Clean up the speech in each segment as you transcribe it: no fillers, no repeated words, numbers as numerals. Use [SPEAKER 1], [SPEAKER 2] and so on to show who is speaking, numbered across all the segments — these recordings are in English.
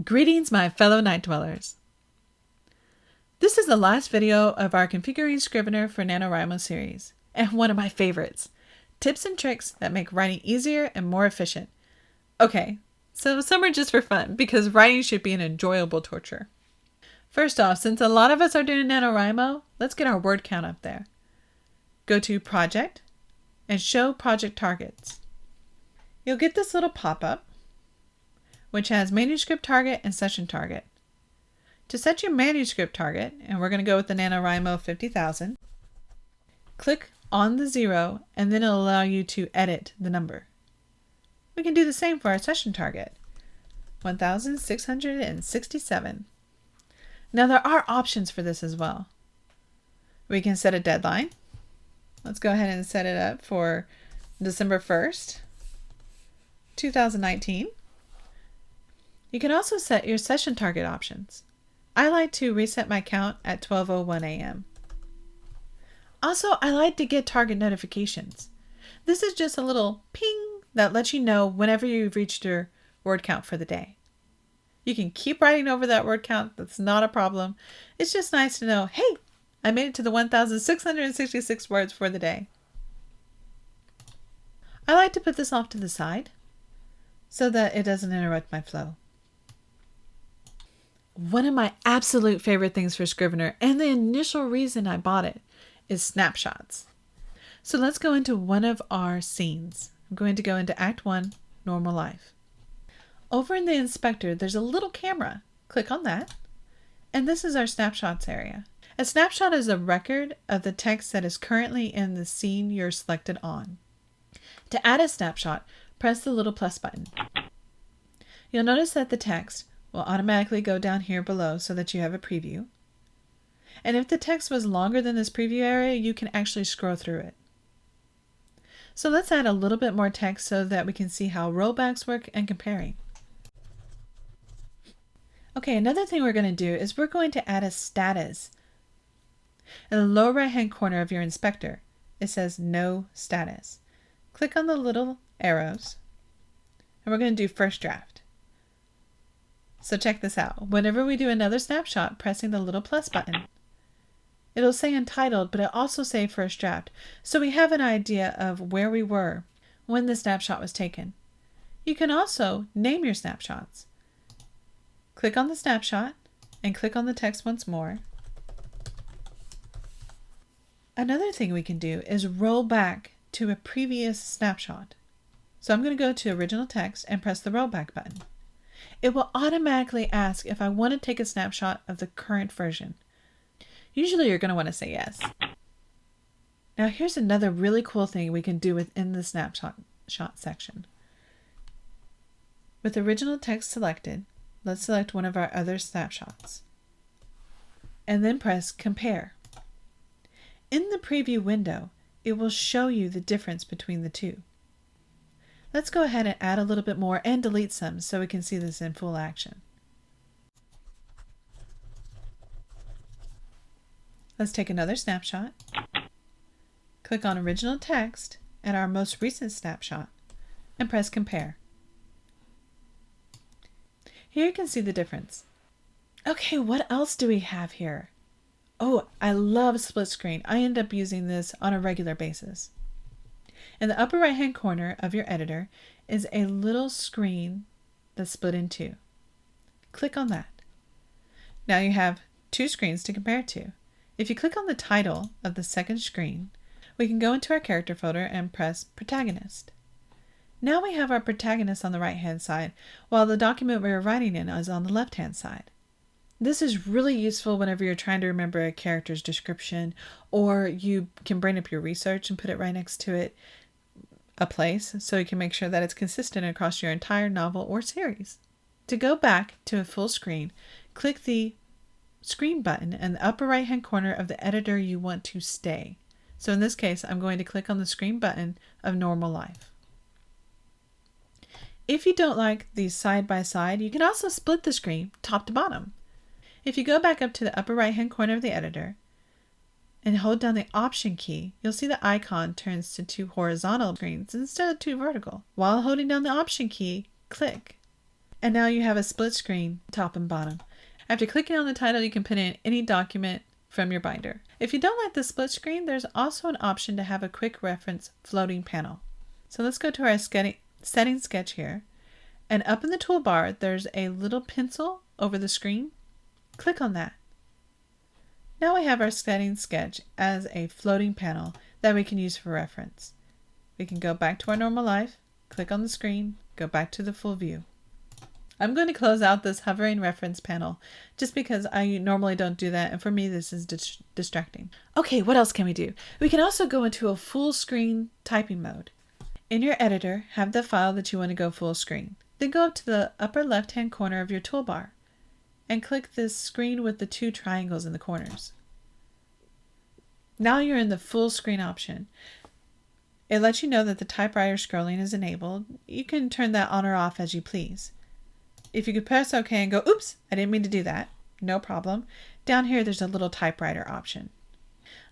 [SPEAKER 1] Greetings, my fellow night dwellers. This is the last video of our Configuring Scrivener for NaNoWriMo series, and one of my favorites, tips and tricks that make writing easier and more efficient. Okay, so some are just for fun, because writing should be an enjoyable torture. First off, since a lot of us are doing NaNoWriMo, let's get our word count up there. Go to Project and Show Project Targets. You'll get this little pop-up, which has manuscript target and session target. To set your manuscript target, and we're going to go with the NaNoWriMo 50,000, click on the 0 and then it'll allow you to edit the number. We can do the same for our session target, 1,667. Now there are options for this as well. We can set a deadline. Let's go ahead and set it up for December 1st, 2019. You can also set your session target options. I like to reset my count at 12:01 a.m. Also, I like to get target notifications. This is just a little ping that lets you know whenever you've reached your word count for the day. You can keep writing over that word count. That's not a problem. It's just nice to know, hey, I made it to the 1,666 words for the day. I like to put this off to the side so that it doesn't interrupt my flow. One of my absolute favorite things for Scrivener, and the initial reason I bought it, is snapshots. So let's go into one of our scenes. I'm going to go into Act 1, Normal Life. Over in the inspector, there's a little camera. Click on that. And this is our snapshots area. A snapshot is a record of the text that is currently in the scene you're selected on. To add a snapshot, press the little plus button. You'll notice that the text will automatically go down here below so that you have a preview. And if the text was longer than this preview area, you can actually scroll through it. So let's add a little bit more text so that we can see how rollbacks work and comparing. Okay, another thing we're going to do is we're going to add a status. In the lower right hand corner of your inspector, it says No Status. Click on the little arrows, and we're going to do First Draft. So check this out. Whenever we do another snapshot, pressing the little plus button, it'll say Untitled, but it'll also say First Draft. So we have an idea of where we were when the snapshot was taken. You can also name your snapshots. Click on the snapshot and click on the text once more. Another thing we can do is roll back to a previous snapshot. So I'm going to go to Original Text and press the Rollback button. It will automatically ask if I want to take a snapshot of the current version. Usually you're going to want to say yes. Now here's another really cool thing we can do within the snapshot section. With original text selected, let's select one of our other snapshots. And then press Compare. In the preview window, it will show you the difference between the two. Let's go ahead and add a little bit more and delete some so we can see this in full action. Let's take another snapshot. Click on Original Text and our most recent snapshot and press Compare. Here you can see the difference. Okay, what else do we have here? Oh, I love split screen. I end up using this on a regular basis. In the upper right hand corner of your editor is a little screen that's split in two. Click on that. Now you have two screens to compare to. If you click on the title of the second screen, we can go into our character folder and press Protagonist. Now we have our protagonist on the right hand side, while the document we are writing in is on the left hand side. This is really useful whenever you're trying to remember a character's description, or you can bring up your research and put it right next to it, a place, so you can make sure that it's consistent across your entire novel or series. To go back to a full screen, click the screen button in the upper right hand corner of the editor you want to stay. So in this case, I'm going to click on the screen button of Normal Life. If you don't like these side by side, you can also split the screen top to bottom. If you go back up to the upper right hand corner of the editor and hold down the Option key, you'll see the icon turns to two horizontal screens instead of two vertical. While holding down the Option key, click. And now you have a split screen, top and bottom. After clicking on the title, you can put in any document from your binder. If you don't like the split screen, there's also an option to have a quick reference floating panel. So let's go to our settings sketch here. And up in the toolbar, there's a little pencil over the screen. Click on that. Now we have our settings sketch as a floating panel that we can use for reference. We can go back to our normal life, click on the screen, go back to the full view. I'm going to close out this hovering reference panel just because I normally don't do that, and for me this is distracting. Okay, what else can we do? We can also go into a full screen typing mode. In your editor, have the file that you want to go full screen. Then go up to the upper left-hand corner of your toolbar and click this screen with the two triangles in the corners. Now you're in the full screen option. It lets you know that the typewriter scrolling is enabled. You can turn that on or off as you please. If you could press OK and go, oops, I didn't mean to do that, no problem. Down here, there's a little typewriter option.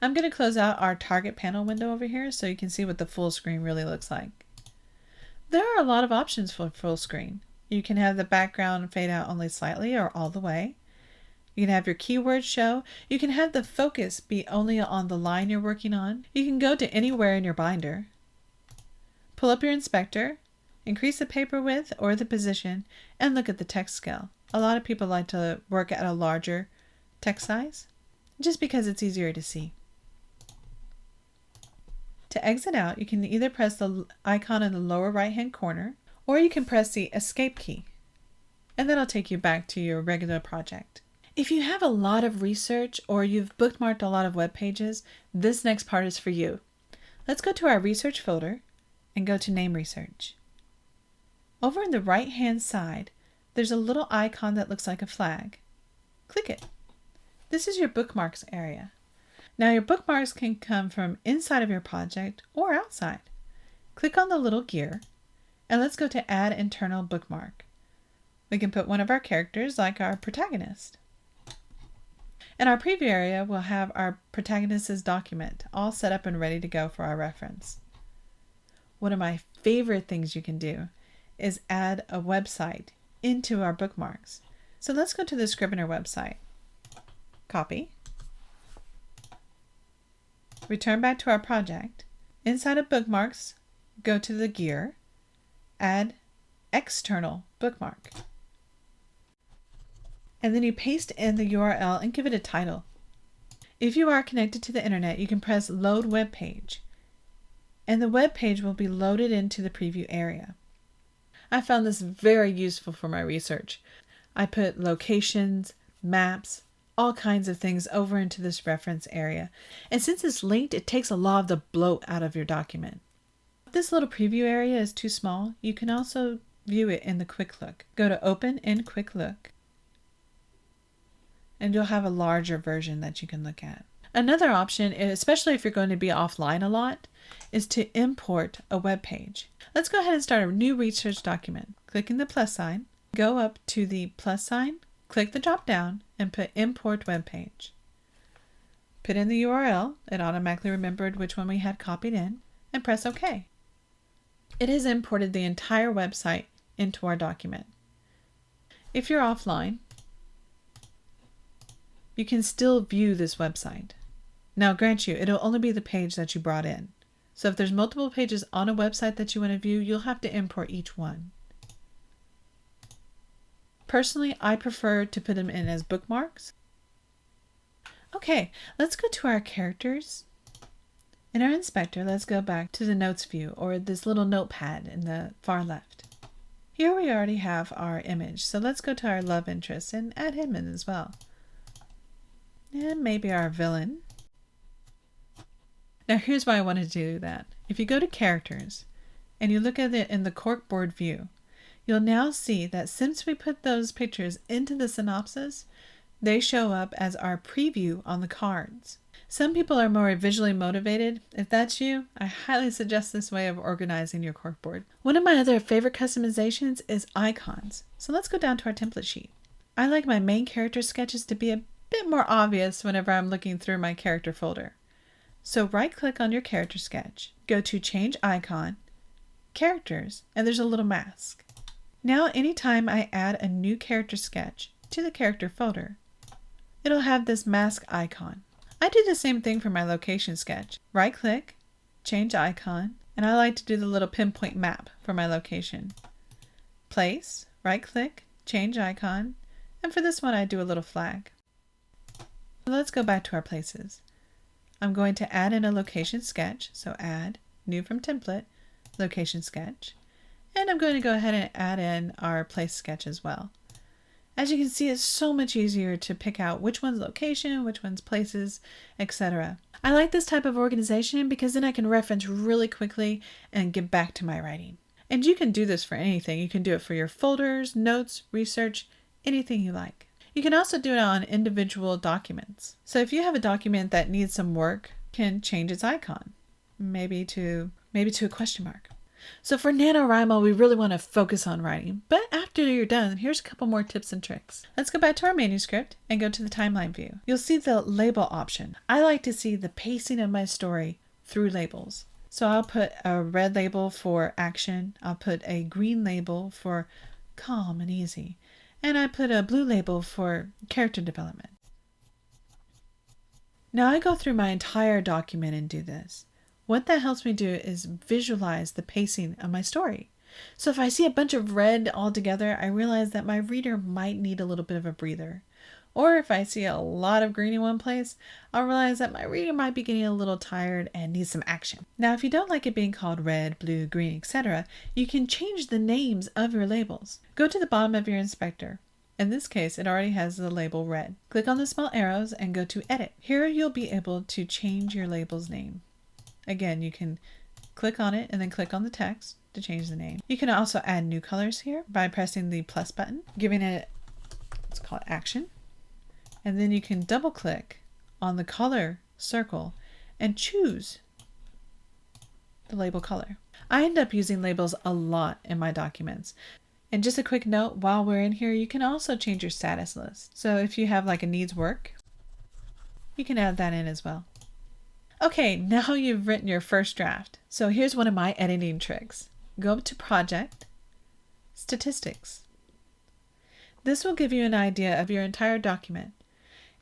[SPEAKER 1] I'm going to close out our target panel window over here so you can see what the full screen really looks like. There are a lot of options for full screen. You can have the background fade out only slightly or all the way. You can have your keywords show. You can have the focus be only on the line you're working on. You can go to anywhere in your binder. Pull up your inspector. Increase the paper width or the position, and look at the text scale. A lot of people like to work at a larger text size, just because it's easier to see. To exit out, you can either press the icon in the lower right-hand corner, or you can press the Escape key, and that'll take you back to your regular project. If you have a lot of research or you've bookmarked a lot of web pages, this next part is for you. Let's go to our research folder and go to Name Research. Over in the right-hand side, there's a little icon that looks like a flag. Click it. This is your bookmarks area. Now your bookmarks can come from inside of your project or outside. Click on the little gear, and let's go to Add Internal Bookmark. We can put one of our characters, like our protagonist. In our preview area, we'll have our protagonist's document all set up and ready to go for our reference. One of my favorite things you can do is add a website into our bookmarks. So let's go to the Scrivener website. Copy. Return back to our project. Inside of Bookmarks, go to the gear, add External Bookmark. And then you paste in the URL and give it a title. If you are connected to the internet, you can press Load Web Page, and the web page will be loaded into the preview area. I found this very useful for my research. I put locations, maps, all kinds of things over into this reference area. And since it's linked, it takes a lot of the bloat out of your document. If this little preview area is too small, you can also view it in the Quick Look. Go to Open in Quick Look, and you'll have a larger version that you can look at. Another option, especially if you're going to be offline a lot, is to import a web page. Let's go ahead and start a new research document. Clicking the plus sign, go up to the plus sign, click the drop down, and put Import Web Page. Put in the URL, it automatically remembered which one we had copied in, and press OK. It has imported the entire website into our document. If you're offline, you can still view this website. Now, grant you, it'll only be the page that you brought in. So if there's multiple pages on a website that you want to view, you'll have to import each one. Personally, I prefer to put them in as bookmarks. Okay, let's go to our characters. In our inspector, let's go back to the notes view, or this little notepad in the far left. Here we already have our image, so let's go to our love interest and add him in as well. And maybe our villain. Now here's why I wanted to do that. If you go to characters and you look at it in the Corkboard view, you'll now see that since we put those pictures into the synopsis, they show up as our preview on the cards. Some people are more visually motivated. If that's you, I highly suggest this way of organizing your corkboard. One of my other favorite customizations is icons. So let's go down to our template sheet. I like my main character sketches to be a bit more obvious whenever I'm looking through my character folder. So right-click on your character sketch, go to Change Icon, Characters, and there's a little mask. Now anytime I add a new character sketch to the character folder, it'll have this mask icon. I do the same thing for my location sketch. Right click, change icon, and I like to do the little pinpoint map for my location. Place, right click, change icon, and for this one I do a little flag. Let's go back to our places. I'm going to add in a location sketch, so add, new from template, location sketch, and I'm going to go ahead and add in our place sketch as well. As you can see, it's so much easier to pick out which one's location, which one's places, etc. I like this type of organization because then I can reference really quickly and get back to my writing. And you can do this for anything. You can do it for your folders, notes, research, anything you like. You can also do it on individual documents. So if you have a document that needs some work, you can change its icon, maybe to a question mark. So for NaNoWriMo, we really want to focus on writing. But after you're done, here's a couple more tips and tricks. Let's go back to our manuscript and go to the timeline view. You'll see the label option. I like to see the pacing of my story through labels. So I'll put a red label for action. I'll put a green label for calm and easy. And I put a blue label for character development. Now I go through my entire document and do this. What that helps me do is visualize the pacing of my story. So if I see a bunch of red all together, I realize that my reader might need a little bit of a breather. Or if I see a lot of green in one place, I'll realize that my reader might be getting a little tired and needs some action. Now, if you don't like it being called red, blue, green, etc., you can change the names of your labels. Go to the bottom of your inspector. In this case, it already has the label red. Click on the small arrows and go to Edit. Here you'll be able to change your label's name. Again, you can click on it and then click on the text to change the name. You can also add new colors here by pressing the plus button, giving it, let's call it action. And then you can double click on the color circle and choose the label color. I end up using labels a lot in my documents. And just a quick note, while we're in here, you can also change your status list. So if you have like a needs work, you can add that in as well. Okay, now you've written your first draft. So here's one of my editing tricks. Go to Project, Statistics. This will give you an idea of your entire document.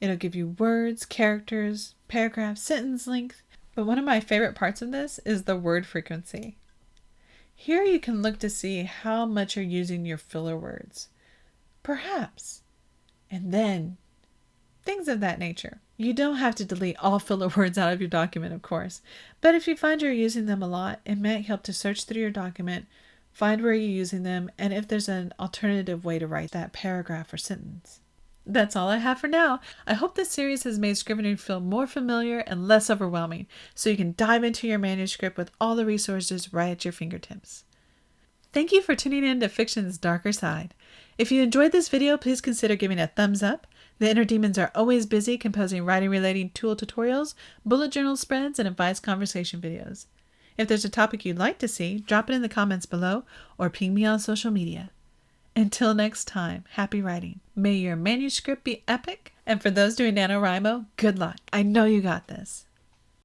[SPEAKER 1] It'll give you words, characters, paragraphs, sentence length. But one of my favorite parts of this is the word frequency. Here you can look to see how much you're using your filler words. Perhaps. And then things of that nature. You don't have to delete all filler words out of your document, of course, but if you find you're using them a lot, it might help to search through your document, find where you're using them, and if there's an alternative way to write that paragraph or sentence. That's all I have for now. I hope this series has made Scrivener feel more familiar and less overwhelming, so you can dive into your manuscript with all the resources right at your fingertips. Thank you for tuning in to Fiction's Darker Side. If you enjoyed this video, please consider giving a thumbs up. The Inner Demons are always busy composing writing-related tool tutorials, bullet journal spreads, and advice conversation videos. If there's a topic you'd like to see, drop it in the comments below or ping me on social media. Until next time, happy writing. May your manuscript be epic, and for those doing NaNoWriMo, good luck. I know you got this.